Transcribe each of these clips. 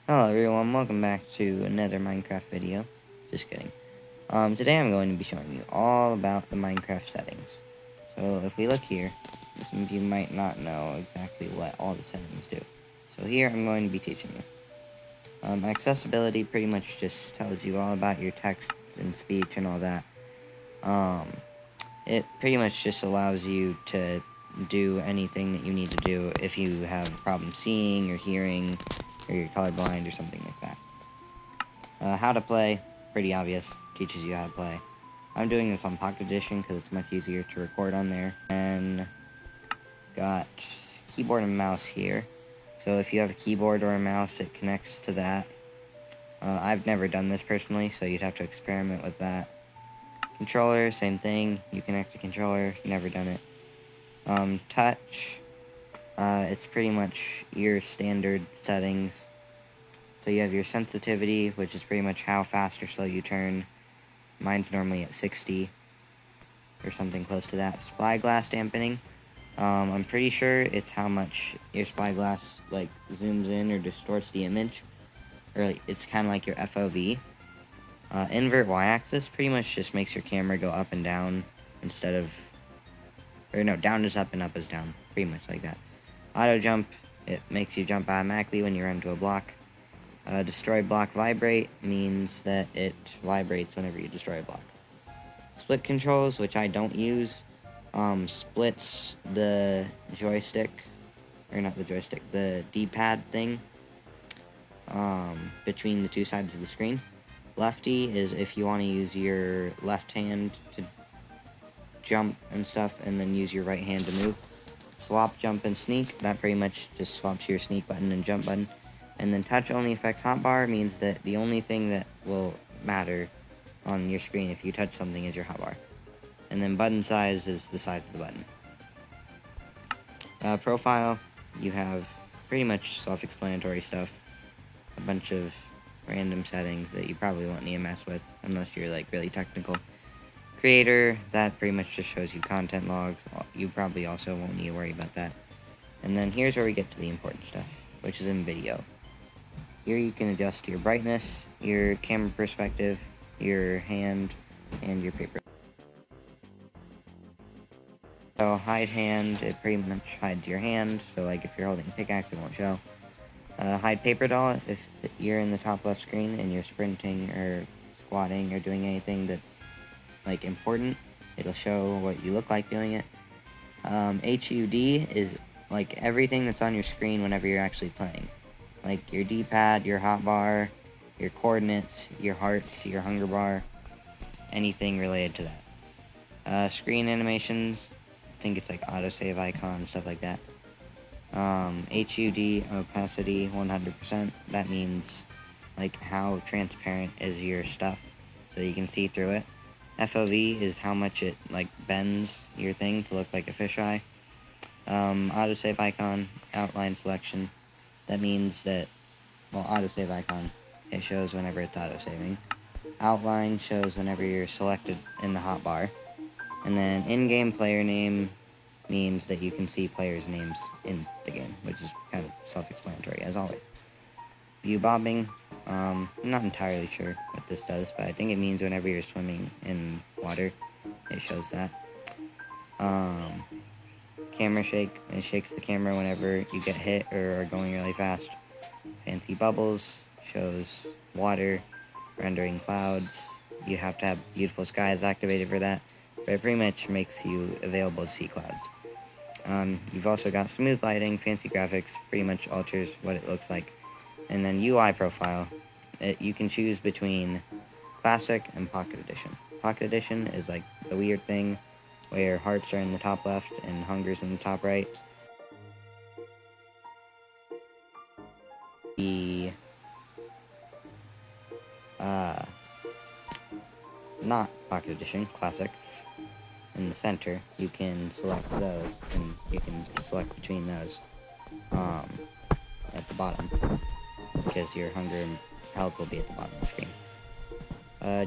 Hello everyone, welcome back to another Minecraft video. Just kidding. Today I'm going to be showing you all about the Minecraft settings. So if we look here, some of you might not know exactly what all the settings do. So here I'm going to be teaching you. Accessibility pretty much just tells you all about your text and speech and all that. It pretty much just allows you to do anything that you need to do if you have a problem seeing or hearing or you're colorblind or something like that. How to play, pretty obvious, teaches you how to play. I'm doing this on Pocket Edition because it's much easier to record on there. And got keyboard and mouse here. So if you have a keyboard or a mouse, it connects to that. I've never done this personally, so you'd have to experiment with that. Controller, same thing. You connect a controller, never done it. Touch, it's pretty much your standard settings. So you have your sensitivity, which is pretty much how fast or slow you turn. Mine's normally at 60 or something close to that. Spyglass dampening. I'm pretty sure it's how much your spyglass like zooms in or distorts the image, or like, it's kind of like your FOV. Invert y-axis pretty much just makes your camera go up and down instead of, or no, down is up and up is down, pretty much like that. Auto jump, it makes you jump automatically when you run into a block. Destroy block vibrate means that it vibrates whenever you destroy a block. Split controls, which I don't use, splits the joystick, or not the joystick, the D-pad thing, between the two sides of the screen. Lefty is if you want to use your left hand to jump and stuff, and then use your right hand to move. Swap, jump, and sneak, that pretty much just swaps your sneak button and jump button. And then touch only affects hotbar means that the only thing that will matter on your screen if you touch something is your hotbar. And then button size is the size of the button. Profile, you have pretty much self-explanatory stuff. A bunch of random settings that you probably won't need to mess with unless you're like really technical. Creator, that pretty much just shows you content logs. You probably also won't need to worry about that. And then here's where we get to the important stuff, which is in video. Here you can adjust your brightness, your camera perspective, your hand, and your paper. So hide hand, it pretty much hides your hand, so like if you're holding a pickaxe it won't show. Hide paper doll, if you're in the top left screen and you're sprinting or squatting or doing anything that's like important, it'll show what you look like doing it. HUD is like everything that's on your screen whenever you're actually playing. Like your D-pad, your hotbar, your coordinates, your hearts, your hunger bar, anything related to that. Screen animations, I think it's like autosave icon, stuff like that. HUD opacity 100%, that means like how transparent is your stuff so you can see through it. FOV is how much it like bends your thing to look like a fisheye. Autosave icon, outline selection, that means that, well, autosave icon, it shows whenever it's autosaving. Outline shows whenever you're selected in the hotbar. And then in-game player name means that you can see players' names in the game, which is kind of self-explanatory, as always. View bobbing, I'm not entirely sure what this does, but I think it means whenever you're swimming in water, it shows that. Camera shake, it shakes the camera whenever you get hit or are going really fast. Fancy bubbles shows water, rendering clouds. You have to have beautiful skies activated for that, but it pretty much makes you available to see clouds. You've also got smooth lighting, fancy graphics, pretty much alters what it looks like. And then UI profile, you can choose between Classic and Pocket Edition. Pocket Edition is like the weird thing where hearts are in the top left and hunger's in the top right. The not Pocket Edition, Classic, in the center, you can select those, and you can select between those at the bottom, because your hunger and health will be at the bottom of the screen.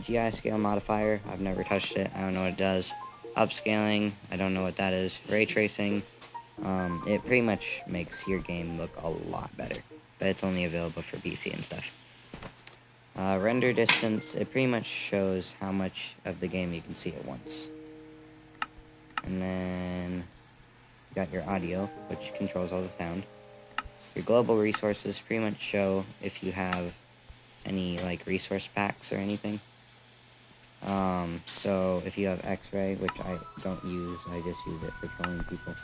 GI scale modifier, I've never touched it, I don't know what it does. Upscaling, I don't know what that is. Ray tracing, it pretty much makes your game look a lot better. But but it's only available for PC and stuff. Render distance, it pretty much shows how much of the game you can see at once. And then you got your audio, which controls all the sound. Your global resources pretty much show if you have any like resource packs or anything. So if you have X-ray, which I don't use, I just use it for trolling people.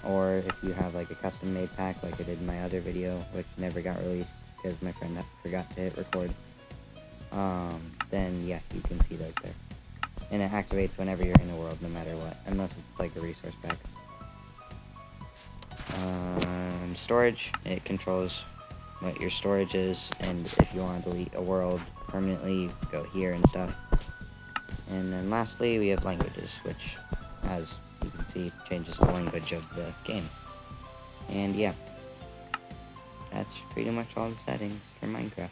Or if you have like a custom made pack like I did in my other video, which never got released because my friend forgot to hit record, then yeah, you can see those there. And it activates whenever you're in a world, no matter what, unless it's like a resource pack. Storage, it controls what your storage is, and if you want to delete a world permanently, you can go here and stuff. And then lastly, we have languages, which, as you can see, changes the language of the game. And yeah, that's pretty much all the settings for Minecraft.